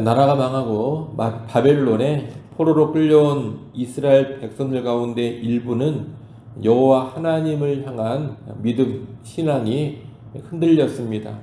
나라가 망하고 바벨론에 포로로 끌려온 이스라엘 백성들 가운데 일부는 여호와 하나님을 향한 믿음, 신앙이 흔들렸습니다.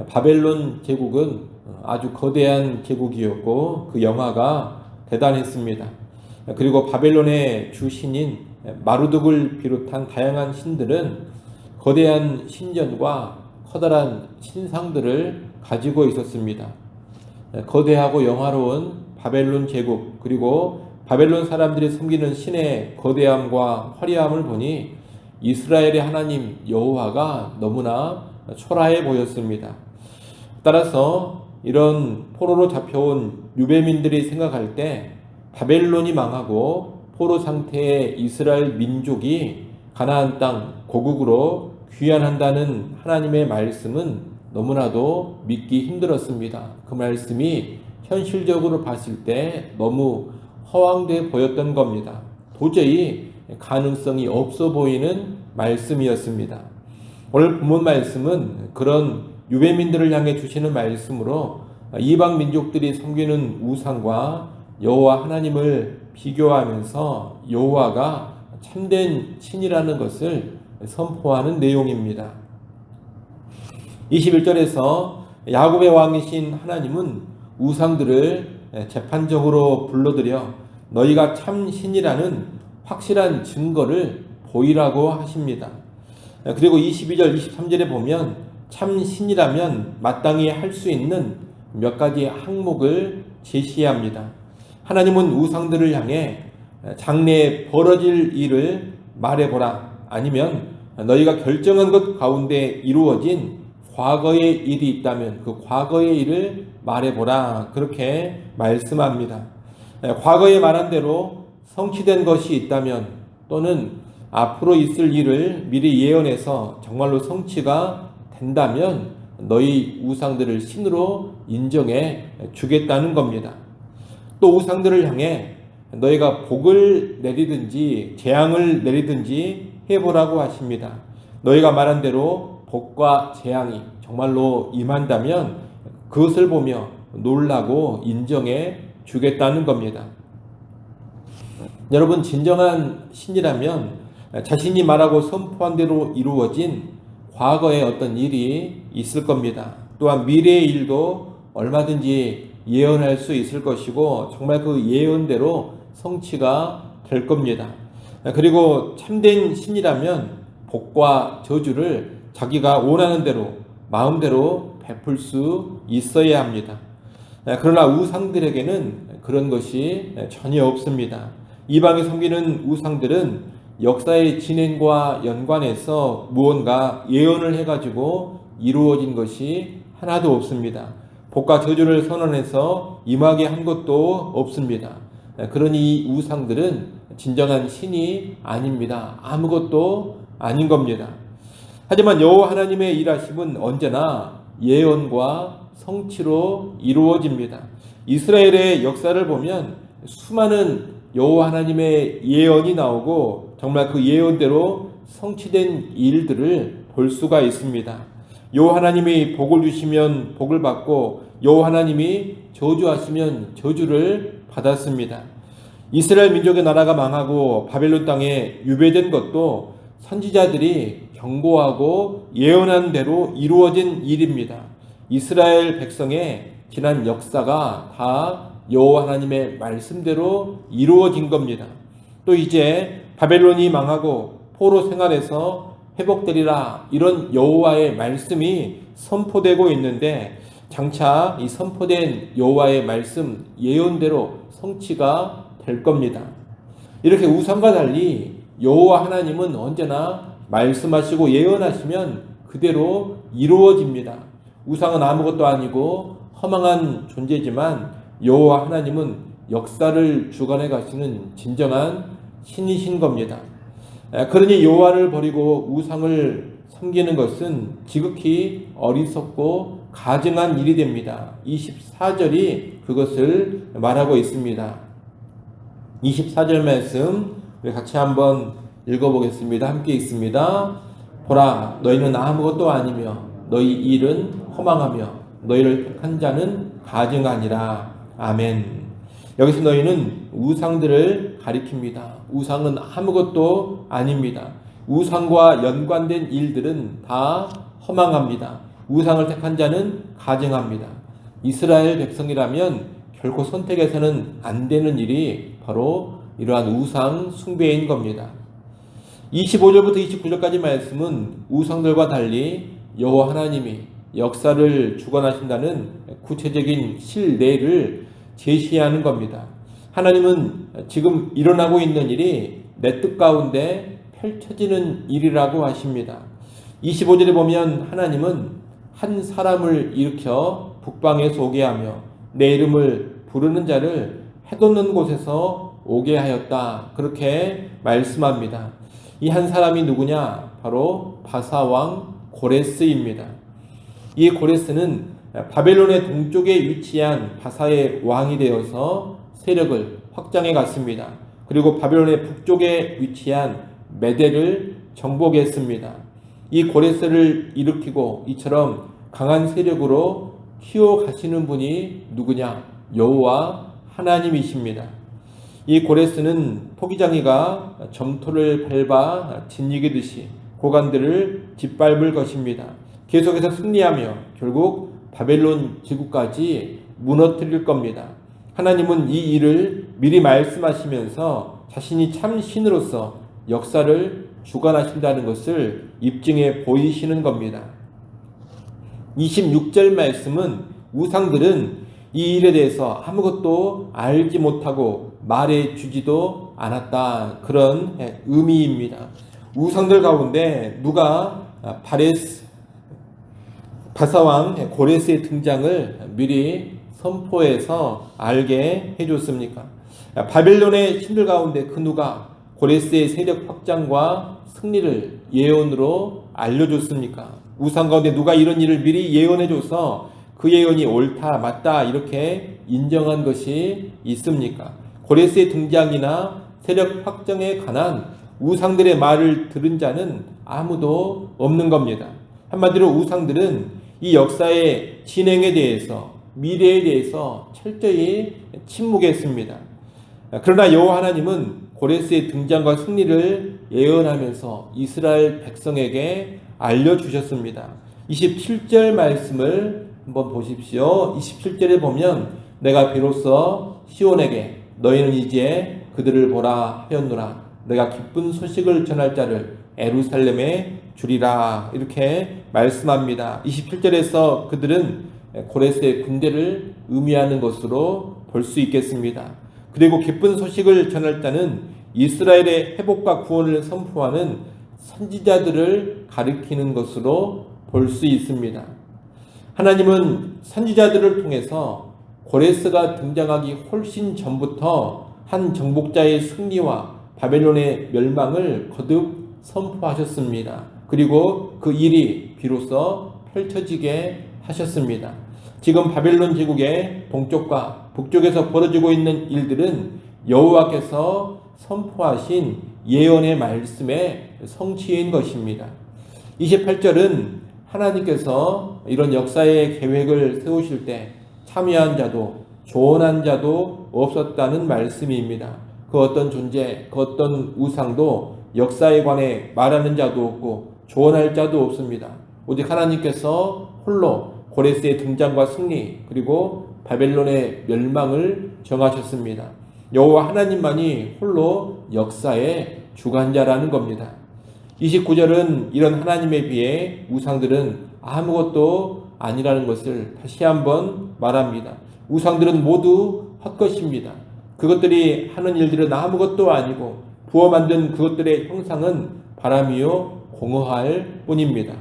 바벨론 제국은 아주 거대한 제국이었고 그 영화가 대단했습니다. 그리고 바벨론의 주신인 마루둑을 비롯한 다양한 신들은 거대한 신전과 커다란 신상들을 가지고 있었습니다. 거대하고 영화로운 바벨론 제국, 그리고 바벨론 사람들이 섬기는 신의 거대함과 화려함을 보니 이스라엘의 하나님 여호와가 너무나 초라해 보였습니다. 따라서 이런 포로로 잡혀온 유배민들이 생각할 때 바벨론이 망하고 포로 상태의 이스라엘 민족이 가나안 땅 고국으로 귀환한다는 하나님의 말씀은 너무나도 믿기 힘들었습니다. 그 말씀이 현실적으로 봤을 때 너무 허황돼 보였던 겁니다. 도저히 가능성이 없어 보이는 말씀이었습니다. 오늘 본문 말씀은 그런 유배민들을 향해 주시는 말씀으로 이방 민족들이 섬기는 우상과 여호와 하나님을 비교하면서 여호와가 참된 신이라는 것을 선포하는 내용입니다. 21절에서 야곱의 왕이신 하나님은 우상들을 재판적으로 불러들여 너희가 참 신이라는 확실한 증거를 보이라고 하십니다. 그리고 22절, 23절에 보면 참 신이라면 마땅히 할 수 있는 몇 가지 항목을 제시합니다. 하나님은 우상들을 향해 장래에 벌어질 일을 말해보라, 아니면 너희가 결정한 것 가운데 이루어진 과거의 일이 있다면 그 과거의 일을 말해보라, 그렇게 말씀합니다. 과거에 말한 대로 성취된 것이 있다면 또는 앞으로 있을 일을 미리 예언해서 정말로 성취가 된다면 너희 우상들을 신으로 인정해 주겠다는 겁니다. 또 우상들을 향해 너희가 복을 내리든지 재앙을 내리든지 해보라고 하십니다. 너희가 말한 대로 복과 재앙이 정말로 임한다면 그것을 보며 놀라고 인정해 주겠다는 겁니다. 여러분, 진정한 신이라면 자신이 말하고 선포한 대로 이루어진 과거의 어떤 일이 있을 겁니다. 또한 미래의 일도 얼마든지 예언할 수 있을 것이고 정말 그 예언대로 성취가 될 겁니다. 그리고 참된 신이라면 복과 저주를 자기가 원하는 대로 마음대로 베풀 수 있어야 합니다. 그러나 우상들에게는 그런 것이 전혀 없습니다. 이방에 섬기는 우상들은 역사의 진행과 연관해서 무언가 예언을 해가지고 이루어진 것이 하나도 없습니다. 복과 저주를 선언해서 임하게 한 것도 없습니다. 그러니 이 우상들은 진정한 신이 아닙니다. 아무것도 아닌 겁니다. 하지만 여호와 하나님의 일하심은 언제나 예언과 성취로 이루어집니다. 이스라엘의 역사를 보면 수많은 여호와 하나님의 예언이 나오고 정말 그 예언대로 성취된 일들을 볼 수가 있습니다. 여호와 하나님이 복을 주시면 복을 받고 여호와 하나님이 저주하시면 저주를 받았습니다. 이스라엘 민족의 나라가 망하고 바벨론 땅에 유배된 것도 선지자들이 경고하고 예언한 대로 이루어진 일입니다. 이스라엘 백성의 지난 역사가 다 여호와 하나님의 말씀대로 이루어진 겁니다. 또 이제 바벨론이 망하고 포로 생활에서 회복되리라, 이런 여호와의 말씀이 선포되고 있는데 장차 이 선포된 여호와의 말씀 예언대로 성취가 될 겁니다. 이렇게 우상과 달리 여호와 하나님은 언제나 말씀하시고 예언하시면 그대로 이루어집니다. 우상은 아무것도 아니고 허망한 존재지만 여호와 하나님은 역사를 주관해 가시는 진정한 신이신 겁니다. 그러니 여호와를 버리고 우상을 섬기는 것은 지극히 어리석고 가증한 일이 됩니다. 24절이 그것을 말하고 있습니다. 24절 말씀 우리 같이 한번 읽어보겠습니다. 함께 읽습니다. 보라, 너희는 아무것도 아니며 너희 일은 허망하며 너희를 택한 자는 가증하니라. 아멘. 여기서 너희는 우상들을 가리킵니다. 우상은 아무것도 아닙니다. 우상과 연관된 일들은 다 허망합니다. 우상을 택한 자는 가증합니다. 이스라엘 백성이라면 결코 선택해서는 안 되는 일이 바로 이러한 우상 숭배인 겁니다. 25절부터 29절까지 말씀은 우상들과 달리 여호와 하나님이 역사를 주관하신다는 구체적인 실내를 제시하는 겁니다. 하나님은 지금 일어나고 있는 일이 내 뜻 가운데 펼쳐지는 일이라고 하십니다. 25절에 보면 하나님은 한 사람을 일으켜 북방에서 오게 하며 내 이름을 부르는 자를 해돋는 곳에서 오게 하였다. 그렇게 말씀합니다. 이 한 사람이 누구냐? 바로 바사왕 고레스입니다. 이 고레스는 바벨론의 동쪽에 위치한 바사의 왕이 되어서 세력을 확장해 갔습니다. 그리고 바벨론의 북쪽에 위치한 메대를 정복했습니다. 이 고레스를 일으키고 이처럼 강한 세력으로 키워가시는 분이 누구냐? 여호와 하나님이십니다. 이 고레스는 토기장이가 점토를 밟아 짓이기듯이 고관들을 짓밟을 것입니다. 계속해서 승리하며 결국 바벨론 지구까지 무너뜨릴 겁니다. 하나님은 이 일을 미리 말씀하시면서 자신이 참 신으로서 역사를 주관하신다는 것을 입증해 보이시는 겁니다. 26절 말씀은 우상들은 이 일에 대해서 아무것도 알지 못하고 말해 주지도 않았다. 그런 의미입니다. 우상들 가운데 누가 바사왕 고레스의 등장을 미리 선포해서 알게 해줬습니까? 바벨론의 신들 가운데 그 누가 고레스의 세력 확장과 승리를 예언으로 알려줬습니까? 우상 가운데 누가 이런 일을 미리 예언해줘서 그 예언이 옳다 맞다 이렇게 인정한 것이 있습니까? 고레스의 등장이나 세력 확장에 관한 우상들의 말을 들은 자는 아무도 없는 겁니다. 한마디로 우상들은 이 역사의 진행에 대해서 미래에 대해서 철저히 침묵했습니다. 그러나 여호와 하나님은 고레스의 등장과 승리를 예언하면서 이스라엘 백성에게 알려주셨습니다. 27절 말씀을 한번 보십시오. 27절에 보면 내가 비로소 시온에게 너희는 이제 그들을 보라 하였노라. 내가 기쁜 소식을 전할 자를 예루살렘에 주리라. 이렇게 말씀합니다. 27절에서 그들은 고레스의 군대를 의미하는 것으로 볼 수 있겠습니다. 그리고 기쁜 소식을 전할 자는 이스라엘의 회복과 구원을 선포하는 선지자들을 가리키는 것으로 볼 수 있습니다. 하나님은 선지자들을 통해서 고레스가 등장하기 훨씬 전부터 한 정복자의 승리와 바벨론의 멸망을 거듭 선포하셨습니다. 그리고 그 일이 비로소 펼쳐지게 하셨습니다. 지금 바벨론 제국의 동쪽과 북쪽에서 벌어지고 있는 일들은 여호와께서 선포하신 예언의 말씀의 성취인 것입니다. 28절은 하나님께서 이런 역사의 계획을 세우실 때 참여한 자도 조언한 자도 없었다는 말씀입니다. 그 어떤 존재, 그 어떤 우상도 역사에 관해 말하는 자도 없고 조언할 자도 없습니다. 오직 하나님께서 홀로 고레스의 등장과 승리 그리고 바벨론의 멸망을 정하셨습니다. 여호와 하나님만이 홀로 역사의 주관자라는 겁니다. 29절은 이런 하나님에 비해 우상들은 아무것도 아니라는 것을 다시 한번 말합니다. 우상들은 모두 헛것입니다. 그것들이 하는 일들은 아무것도 아니고 부어 만든 그것들의 형상은 바람이요 공허할 뿐입니다.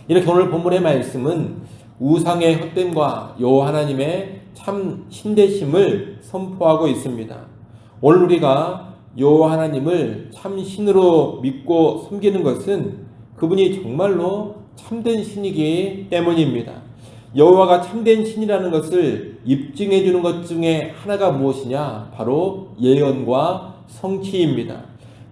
이렇게 오늘 본문의 말씀은 우상의 헛됨과 여호와 하나님의 참 신되심을 선포하고 있습니다. 오늘 우리가 여호와 하나님을 참 신으로 믿고 섬기는 것은 그분이 정말로 참된 신이기 때문입니다. 여호와가 참된 신이라는 것을 입증해 주는 것 중에 하나가 무엇이냐? 바로 예언과 성취입니다.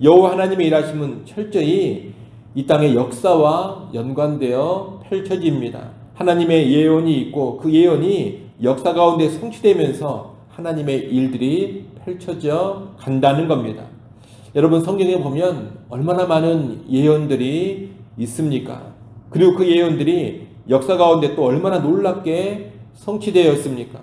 여호와 하나님의 일하심은 철저히 이 땅의 역사와 연관되어 펼쳐집니다. 하나님의 예언이 있고 그 예언이 역사 가운데 성취되면서 하나님의 일들이 펼쳐져 간다는 겁니다. 여러분, 성경에 보면 얼마나 많은 예언들이 있습니까? 그리고 그 예언들이 역사 가운데 또 얼마나 놀랍게 성취되었습니까?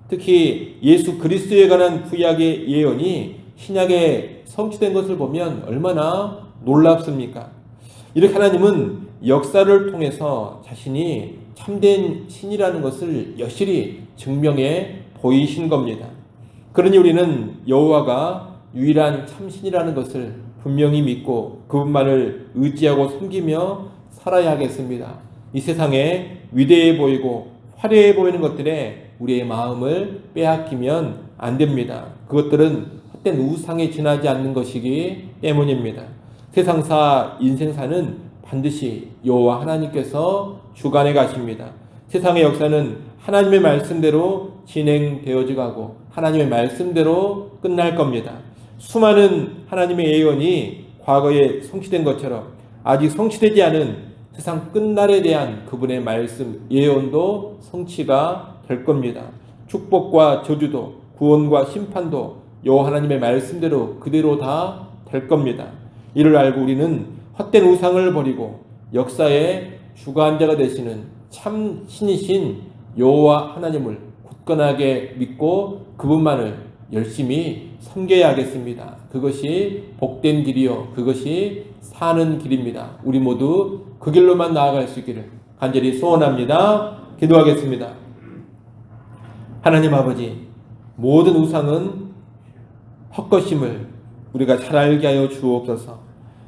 특히 예수 그리스도에 관한 구약의 예언이 신약에 성취된 것을 보면 얼마나 놀랍습니까? 이렇게 하나님은 역사를 통해서 자신이 참된 신이라는 것을 여실히 증명해 보이신 겁니다. 그러니 우리는 여호와가 유일한 참신이라는 것을 분명히 믿고 그분만을 의지하고 섬기며 살아야 하겠습니다. 이 세상에 위대해 보이고 화려해 보이는 것들에 우리의 마음을 빼앗기면 안 됩니다. 그것들은 헛된 우상에 지나지 않는 것이기 때문입니다. 세상사 인생사는 반드시 여호와 하나님께서 주관해 가십니다. 세상의 역사는 하나님의 말씀대로 진행되어져 가고 하나님의 말씀대로 끝날 겁니다. 수많은 하나님의 예언이 과거에 성취된 것처럼 아직 성취되지 않은 세상 끝날에 대한 그분의 말씀 예언도 성취가 될 겁니다. 축복과 저주도 구원과 심판도 여호와 하나님의 말씀대로 그대로 다 될 겁니다. 이를 알고 우리는 헛된 우상을 버리고 역사의 주관자가 되시는 참 신이신 여호와 하나님을 굳건하게 믿고 그분만을 열심히 섬겨야 하겠습니다. 그것이 복된 길이요 그것이 사는 길입니다. 우리 모두 그 길로만 나아갈 수 있기를 간절히 소원합니다. 기도하겠습니다. 하나님 아버지, 모든 우상은 헛것임을 우리가 잘 알게 하여 주옵소서.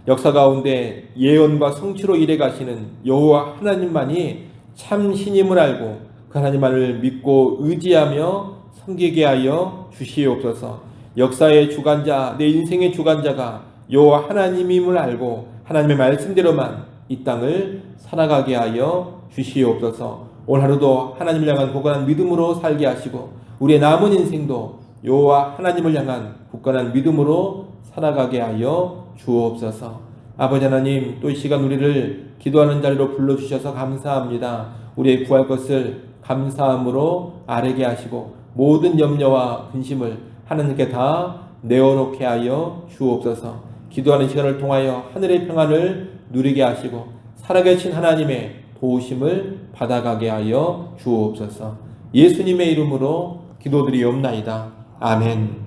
역사 가운데 예언과 성취로 일해 가시는 여호와 하나님만이 참 신임을 알고 그 하나님만을 믿고 의지하며 섬기게 하여 주시옵소서. 역사의 주관자, 내 인생의 주관자가 여호와 하나님임을 알고 하나님의 말씀대로만 이 땅을 살아가게 하여 주시옵소서. 오늘 하루도 하나님을 향한 굳건한 믿음으로 살게 하시고 우리의 남은 인생도 여호와 하나님을 향한 굳건한 믿음으로 살아가게 하여 주옵소서. 아버지 하나님, 또 이 시간 우리를 기도하는 자리로 불러주셔서 감사합니다. 우리의 구할 것을 감사함으로 아뢰게 하시고 모든 염려와 근심을 하나님께 다 내어놓게 하여 주옵소서. 기도하는 시간을 통하여 하늘의 평안을 누리게 하시고 살아계신 하나님의 도우심을 받아가게 하여 주옵소서. 예수님의 이름으로 기도드리옵나이다. 아멘.